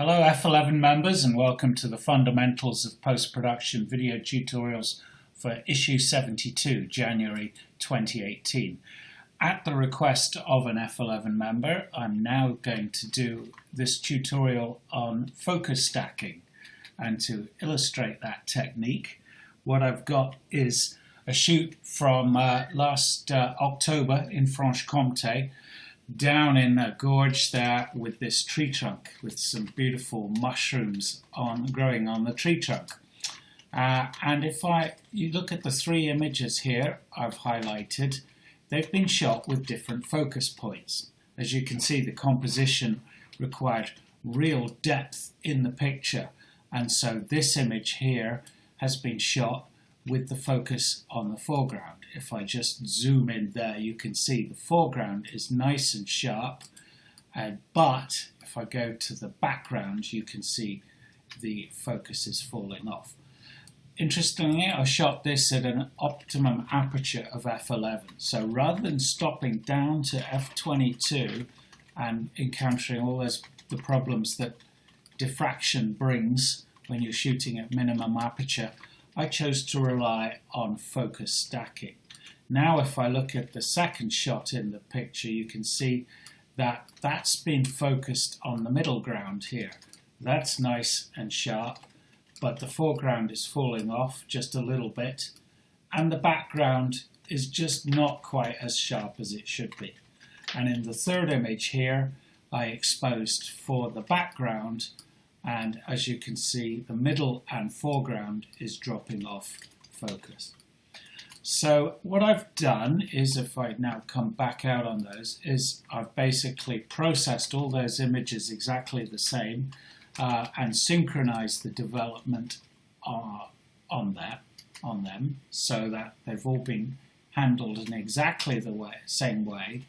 Hello F11 members and welcome to the Fundamentals of Post-Production video tutorials for issue 72, January 2018. At the request of an F11 member, I'm now going to do this tutorial on focus stacking. And to illustrate that technique, what I've got is a shoot from last October in Franche-Comté, down in a gorge there with this tree trunk with some beautiful mushrooms growing on the tree trunk. And if you look at the three images here I've highlighted, they've been shot with different focus points. As you can see, the composition required real depth in the picture, and so this image here has been shot with the focus on the foreground. If I just zoom in there, you can see the foreground is nice and sharp, but if I go to the background, you can see the focus is falling off. Interestingly, I shot this at an optimum aperture of f11, so rather than stopping down to f22 and encountering all the problems that diffraction brings when you're shooting at minimum aperture, I chose to rely on focus stacking. Now if I look at the second shot in the picture, you can see that that's been focused on the middle ground here. That's nice and sharp, but the foreground is falling off just a little bit, and the background is just not quite as sharp as it should be. And in the third image here, I exposed for the background, and as you can see, the middle and foreground is dropping off focus. So what I've done is, if I now come back out on those, is I've basically processed all those images exactly the same and synchronized the development on them so that they've all been handled in exactly the same way.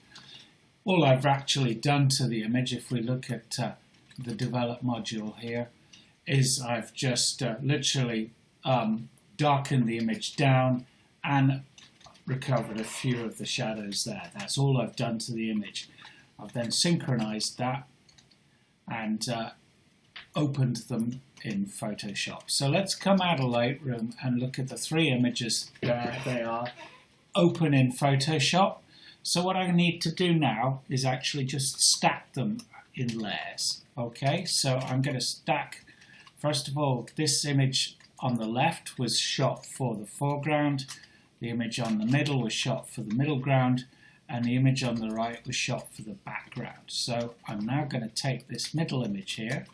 All I've actually done to the image, if we look at the develop module here, is I've just literally darkened the image down and recovered a few of the shadows there. That's all I've done to the image. I've then synchronized that and opened them in Photoshop. So let's come out of Lightroom and look at the three images. There they are, open in Photoshop. So what I need to do now is actually just stack them in layers. Okay, so I'm going to stack, first of all, this image on the left was shot for the foreground, the image on the middle was shot for the middle ground, and the image on the right was shot for the background. So I'm now going to take this middle image here,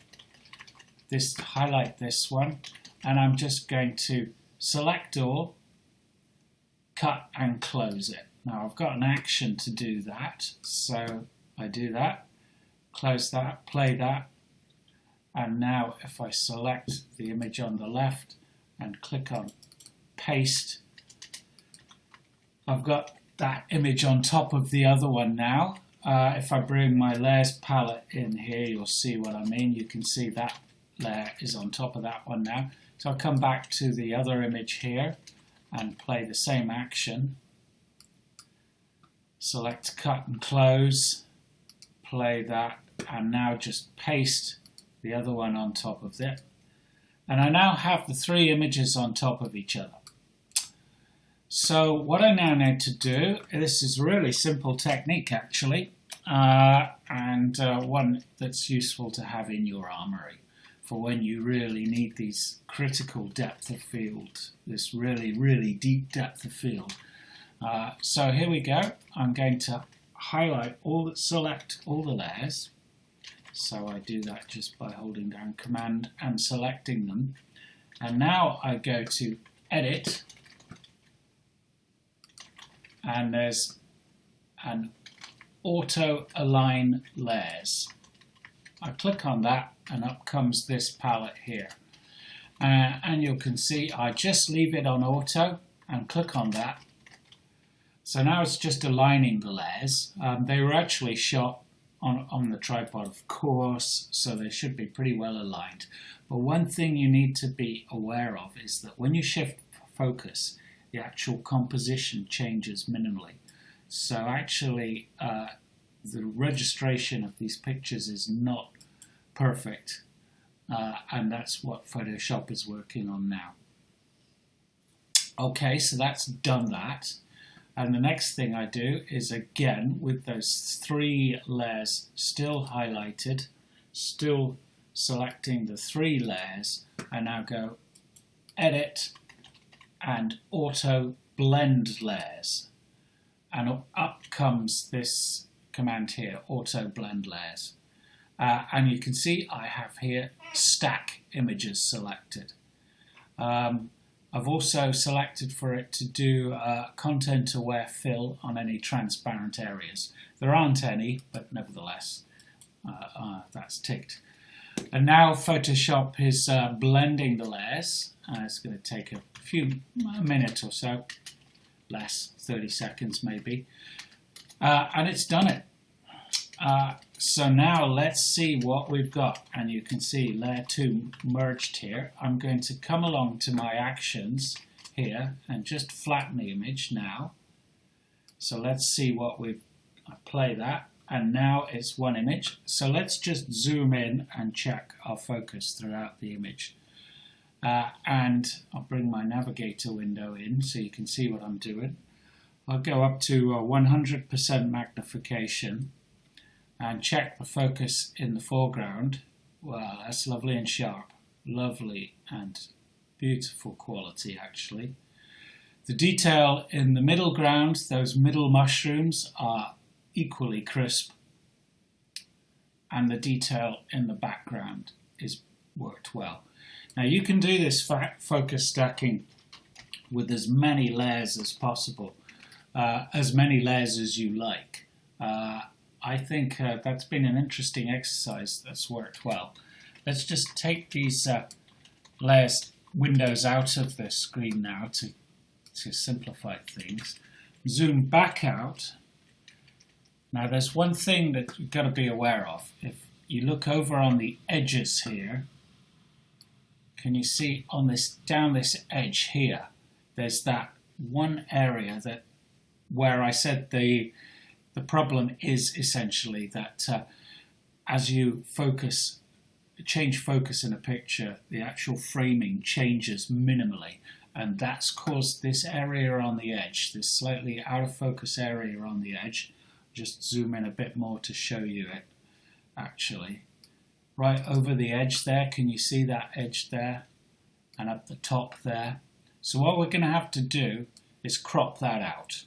highlight this one, and I'm just going to select all, cut and close it. Now I've got an action to do that, so I do that. Close that, play that, and now if I select the image on the left and click on paste, I've got that image on top of the other one now. If I bring my layers palette in here, you'll see what I mean. You can see that layer is on top of that one now. So I'll come back to the other image here and play the same action. Select cut and close, play that, and now just paste the other one on top of it. And I now have the three images on top of each other. So what I now need to do, this is a really simple technique actually, and one that's useful to have in your armory for when you really need these critical depth of field, this really deep depth of field. So here we go. I'm going to select all the layers. So I do that just by holding down Command and selecting them. And now I go to Edit, and there's an Auto Align Layers. I click on that and up comes this palette here. And you can see I just leave it on auto and click on that. So now it's just aligning the layers. They were actually shot on the tripod, of course, so they should be pretty well aligned. But one thing you need to be aware of is that when you shift focus, the actual composition changes minimally. So actually, the registration of these pictures is not perfect and that's what Photoshop is working on now. Okay, so that's done that. And the next thing I do is, again, with those 3 layers still highlighted, still selecting the 3 layers, I now go Edit and Auto Blend Layers. And up comes this command here, Auto Blend Layers. And you can see I have here Stack Images selected. I've also selected for it to do content-aware fill on any transparent areas. There aren't any, but nevertheless, that's ticked. And now Photoshop is blending the layers. It's going to take a minute or so, less, 30 seconds maybe. And it's done it. So now let's see what we've got, and you can see layer 2 merged here. I'm going to come along to my actions here and just flatten the image now. So let's see what I play that, and now it's one image. So let's just zoom in and check our focus throughout the image. And I'll bring my navigator window in so you can see what I'm doing. I'll go up to 100% magnification and check the focus in the foreground. Wow, that's lovely and sharp. Lovely and beautiful quality, actually. The detail in the middle ground, those middle mushrooms, are equally crisp. And the detail in the background is worked well. Now you can do this focus stacking with as many layers as possible, as many layers as you like. I think that's been an interesting exercise that's worked well. Let's just take these layers windows out of the screen now to simplify things. Zoom back out. Now there's one thing that you've got to be aware of. If you look over on the edges here, can you see on this, down this edge here, there's that one area that where I said the problem is essentially that as you change focus in a picture, the actual framing changes minimally, and that's caused this area on the edge, this slightly out of focus area on the edge. Just zoom in a bit more to show you it, actually. Right over the edge there, can you see that edge there? And up the top there. So what we're going to have to do is crop that out.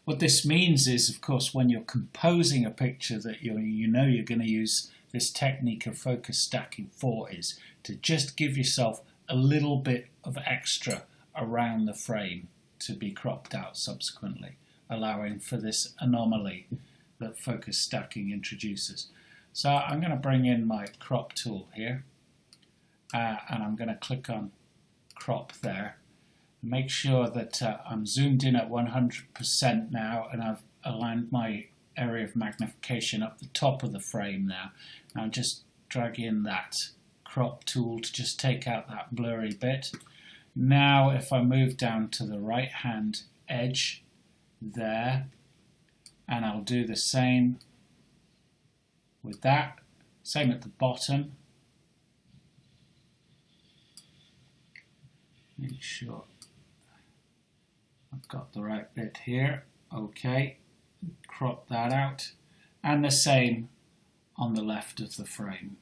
What this means is, of course, when you're composing a picture that you know you're going to use this technique of focus stacking for, is to just give yourself a little bit of extra around the frame to be cropped out subsequently, allowing for this anomaly that focus stacking introduces. So I'm going to bring in my crop tool here, and I'm going to click on crop there. Make sure that I'm zoomed in at 100% now, and I've aligned my area of magnification up the top of the frame now. And I'm just dragging that crop tool to just take out that blurry bit. Now if I move down to the right hand edge there, and I'll do the same with that, same at the bottom. Make sure I've got the right bit here. Okay, crop that out, and the same on the left of the frame.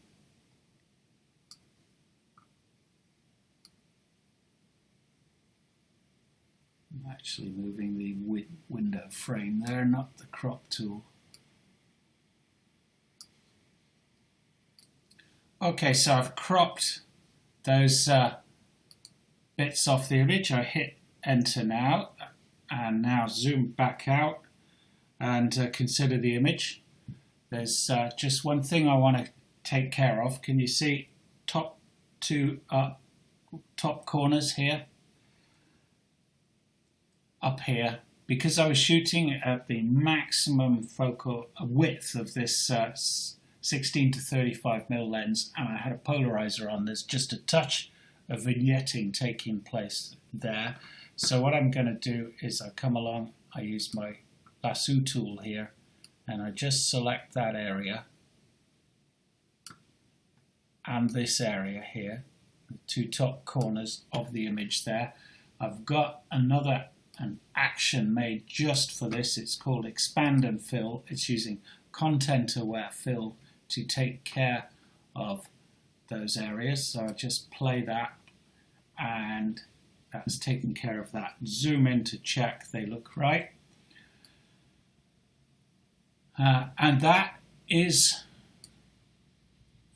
I'm actually moving the window frame there, not the crop tool. Okay, so I've cropped those bits off the image. I hit enter now, and now zoom back out and consider the image. There's just one thing I want to take care of. Can you see top corners here? Up here, because I was shooting at the maximum focal width of this 16 to 35mm lens, and I had a polarizer on, there's just a touch of vignetting taking place there. So what I'm going to do is I come along, I use my lasso tool here, and I just select that area, and this area here, the two top corners of the image there. I've got an action made just for this. It's called Expand and Fill. It's using content-aware fill to take care of those areas. So I just play that, and that's taken care of that. Zoom in to check they look right. And that is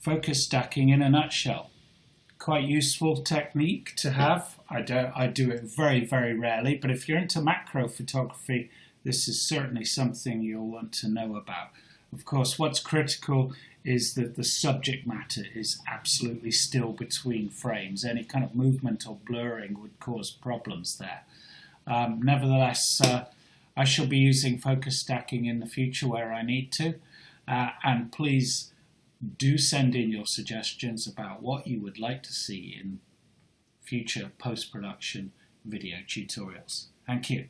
focus stacking in a nutshell. Quite useful technique to have. I do it very, very rarely, but if you're into macro photography, this is certainly something you'll want to know about. Of course, what's critical is that the subject matter is absolutely still between frames. Any kind of movement or blurring would cause problems there. Nevertheless, I shall be using focus stacking in the future where I need to, and please do send in your suggestions about what you would like to see in future post-production video tutorials. Thank you.